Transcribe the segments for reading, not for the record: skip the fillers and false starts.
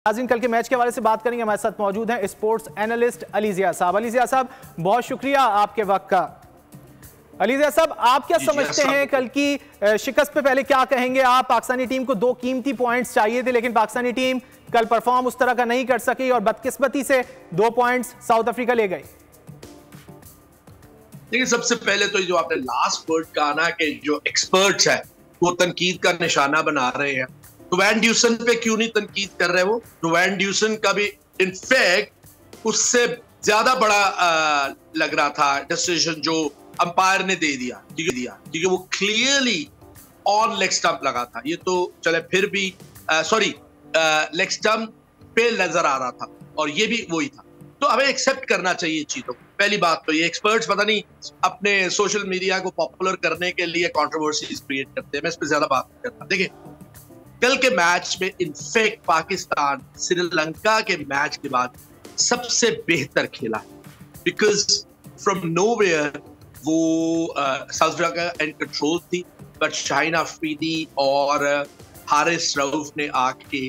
नाज़रीन, कल के मैच के हवाले से बात करेंगे। हमारे साथ मौजूद हैं स्पोर्ट्स एनालिस्ट अली ज़िया साहब। अली ज़िया साहब, बहुत शुक्रिया आपके वक्त का। अली ज़िया साहब, आप क्या समझते हैं कल की शिकस्त पे पहले क्या कहेंगे आप? पाकिस्तानी टीम को 2 कीमती पॉइंट्स चाहिए थे, लेकिन पाकिस्तानी टीम कल परफॉर्म उस तरह का नहीं कर सकी और बदकिस्मती से 2 पॉइंट्स साउथ अफ्रीका ले गई। देखिए, सबसे पहले तो जो आपने लास्ट वर्ड कहा ना कि जो एक्सपर्ट्स हैं वो तनकीद का निशाना बना रहे हैं, तो वैन ड्यूसन पे क्यों नहीं तनकीद कर रहे वो? तो वैन ड्यूसन का भी इनफैक्ट उससे ज्यादा बड़ा लग रहा था डिसीजन जो अंपायर ने दे दिया, क्योंकि वो क्लियरली ऑन लेग स्टंप लगा था। ये तो चले फिर भी लेग स्टंप पे नजर आ रहा था और ये भी वही था। तो हमें एक्सेप्ट करना चाहिए चीजों को। पहली बात तो ये एक्सपर्ट्स पता नहीं अपने सोशल मीडिया को पॉपुलर करने के लिए कंट्रोवर्सीज क्रिएट करते हैं, मैं इस पर ज्यादा बात नहीं करता। देखिए, कल के मैच में इनफैक्ट पाकिस्तान श्रीलंका के मैच के बाद सबसे बेहतर खेला, बिकॉज फ्रॉम नोवेयर वो साउथ अफ्रीका एंड कंट्रोल थी, बट शाहीन अफरीदी और हारिस रऊफ ने आके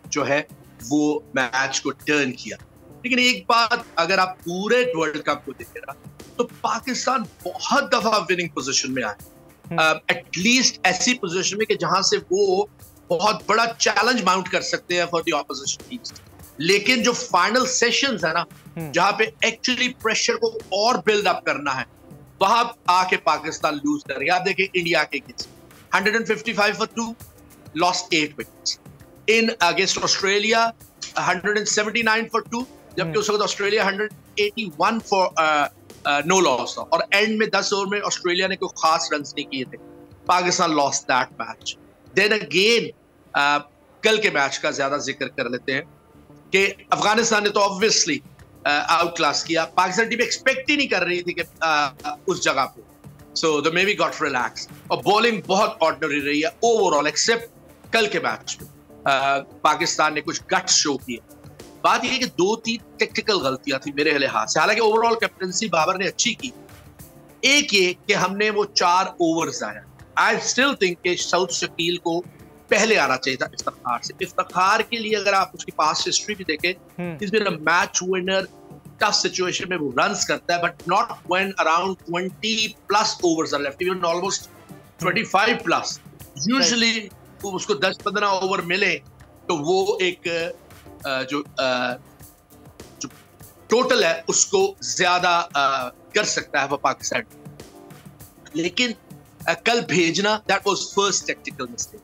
जो है वो मैच को टर्न किया। लेकिन एक बात, अगर आप पूरे वर्ल्ड कप को देखें ना, तो पाकिस्तान बहुत दफा विनिंग पोजीशन में आए, एटलीस्ट ऐसी पोजीशन में कि जहां से वो बहुत बड़ा चैलेंज माउंट कर सकते हैं फॉर द ऑपोजिशन टीम्स। लेकिन जो फाइनल सेशंस है ना, जहां पे एक्चुअली प्रेशर को और बिल्ड अप करना है, वहां आके पाकिस्तान लूज कर रही है। आप देखिए इंडिया के against 155 for 2, lost 8 wickets। In against Australia 179 for 2, जबकि उस वक्त ऑस्ट्रेलिया 181 for नो लॉस था, और एंड में 10 ओवर में ऑस्ट्रेलिया ने कोई खास रन नहीं किए थे। Pakistan lost that match. Then again कल के मैच का ज्यादा जिक्र कर लेते हैं कि अफगानिस्तान ने तो ऑब्वियसली आउट क्लास किया। पाकिस्तान टीम एक्सपेक्ट ही नहीं कर रही थी कि उस जगह पे, so the may be got relax, और बॉलिंग बहुत ऑर्डिनरी रही है ओवरऑल, एक्सेप्ट कल के मैच में पाकिस्तान ने कुछ गट्स शो किए। बात यह कि 2-3 टेक्निकल गलतियां थी मेरे लिहाज से, हालांकि ओवरऑल कैप्टनसी बाबर ने अच्छी की। एक ये कि हमने वो 4 ओवर्स आया, आई स्टिल थिंक कि साउथ शकील को पहले आना चाहिए था इफ्तिखार से। इफ्तिखार के लिए अगर आप उसकी पास्ट हिस्ट्री भी देखें, is been a match winner, tough situation में वो रन्स करता है, but not when around 20+ overs are left, even almost 25+। Usually उसको 10-15 ओवर मिले तो वो एक जो टोटल है उसको ज्यादा कर सकता है वो पाकिस्तान। लेकिन कल भेजना, that was first technical mistake,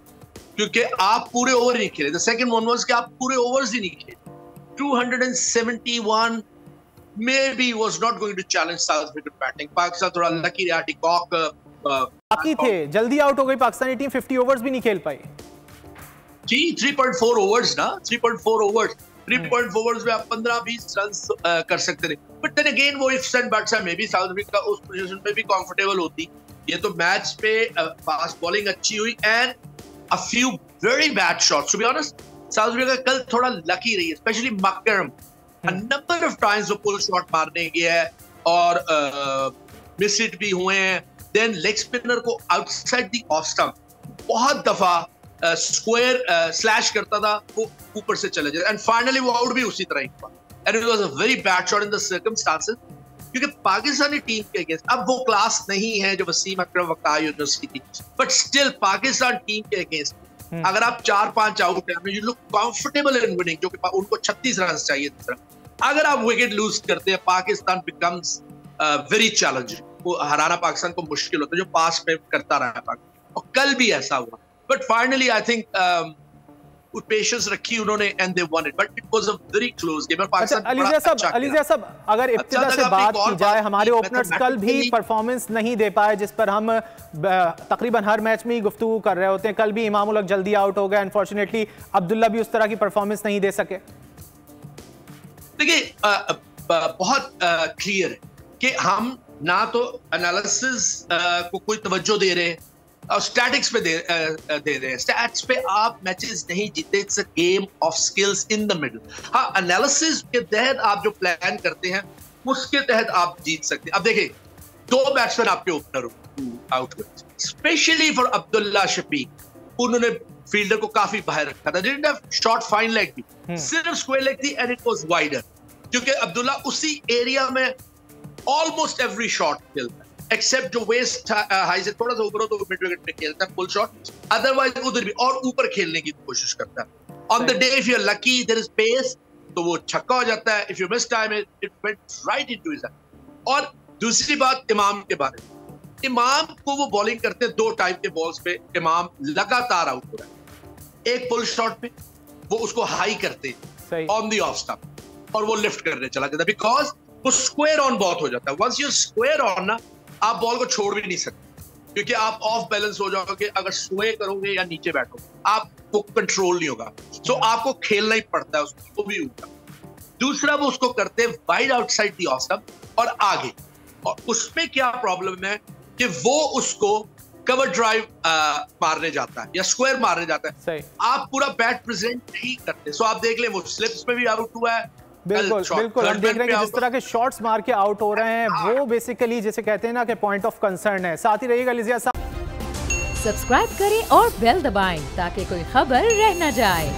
क्योंकि आप पूरे ओवर नहीं खेले। द सेकंड वन वाज कि आप पूरे ओवर्स ही नहीं खेले। 271 maybe was not going to challenge South African batting. Pakistan थोड़ा लकी रहा, डिकॉक बाकी थे, जल्दी आउट हो गई पाकिस्तानी टीम, 50 ओवर्स भी नहीं खेल पाई। जी, 3.4 ओवर्स ना, 3.4 ओवर्स 3.4 ओवर्स में आप 15-20 रन कर सकते थे। बट देन अगेन वो इफ्स एंड बट्स है, मे बी साउथ अफ्रीका उस पोजीशन पे भी कंफर्टेबल होती। ये तो मैच पे फास्ट बॉलिंग अच्छी हुई and a few very bad shots. To be honest, South Africa कल थोड़ा लकी रही है, specially Markram a number of times वो पुल शॉट मारने गया है और मिस हिट भी हुए हैं। देन लेग स्पिनर को आउटसाइड द ऑफ स्टंप बहुत दफा स्क्वायर स्लैश करता था, वो ऊपर से चले जाए, एंड फाइनली वो आउट भी उसी तरह ही हुआ, and it was a very bad shot in the circumstances. क्योंकि पाकिस्तानी टीम के अगेंस्ट अब वो क्लास नहीं है जो वसीम अकरम वकाई यूनुस की थी, बट स्टिल पाकिस्तान टीम के अगेंस्ट अगर आप 4-5 आउट है, you look comfortable in winning, जो कि उनको 36 रन चाहिए थे। अगर आप विकेट लूज करते हैं, पाकिस्तान बिकम्स वेरी चैलेंजिंग, वो हराना पाकिस्तान को मुश्किल होता है, जो पास में करता रहा है पाकिस्तान, और कल भी ऐसा हुआ। But finally I think patience रखी उन्होंने and they won it, but it was a very close game. Ali Zia साहब, अगर इब्तिदा से बात की जाए, हमारे ओपनर्स कल भी परफॉर्मेंस नहीं दे पाए, जिस पर हम तकरीबन हर मैच में ही गुफ्तगू कर रहे होते हैं। कल भी इमामुल हक जल्दी आउट हो गए, अनफॉर्चुनेटली अब्दुल्ला भी उस तरह की परफॉर्मेंस नहीं दे सके। देखिए, बहुत क्लियर है कि हम ना तो एनालिसिस को कोई तवज्जो दे रहे हैं और स्टैटिक्स पे दे रहे हैं। स्टैट्स पे आप मैचेस नहीं जीते, it's a game of skills in the middle. हाँ, एनालिसिस के तहत आप जो प्लान करते हैं उसके तहत आप जीत सकते हैं। अब देखिए, 2 बैट्समैन आपके ओपनर आउट हुए, स्पेशली फॉर अब्दुल्ला शफीक। उन्होंने फील्डर को काफी बाहर रखा था। Didn't have short fine leg थी, सिर्फ स्क्वायर लेग थी एंड इट वाज वाइडर, क्योंकि अब्दुल्ला उसी एरिया में ऑलमोस्ट एवरी शॉट खेलता है, एक्सेप्ट जो वेस्ट हाई से थोड़ा सा ऊपर हो तो मिड विकेट पे खेलता है फुल शॉट, अदरवाइज उधर भी और ऊपर खेलने की कोशिश करता है। On the day if you are lucky there is pace तो वो छक्का हो जाता है, if you mistime it went right into his hand. और दूसरी बात इमाम के बारे में, इमाम को वो बॉलिंग करते हैं 2 टाइप के बॉल्स पे, इमाम लगातार आउट हो रहा है। एक पुल शॉट पे वो उसको हाई करते हैं ऑन द ऑफ स्टंप और वो लिफ्ट करने चला जाता है, बिकॉज वो स्क्वायर ऑन बहुत हो जाता है। वंस यू स्क्वायर ऑन ना, आप बॉल को छोड़ भी नहीं सकते, क्योंकि आप ऑफ बैलेंस हो जाओगे अगर स्वे करोगे या नीचे बैठोगे, आपको कंट्रोल नहीं होगा। सो आपको खेलना ही पड़ता है उसको भी ऊपर। दूसरा वो उसको करते हैं wide outside the off stump और आगे, और उसमें क्या प्रॉब्लम है कि वो उसको कवर ड्राइव मारने जाता है या स्क्वायर मारने जाता है। सही। आप पूरा बैट प्रेजेंट नहीं करते। सो आप देख लें वो स्लिप्स में भी आउट हुआ है। बिल्कुल बिल्कुल, हम देख रहे हैं कि जिस तरह के शॉट्स मार के आउट हो रहे हैं वो बेसिकली जिसे कहते हैं ना कि पॉइंट ऑफ कंसर्न है। साथ ही रहिएगा लिजिया साहब, सब्सक्राइब करें और बेल दबाएं ताकि कोई खबर रह न जाए।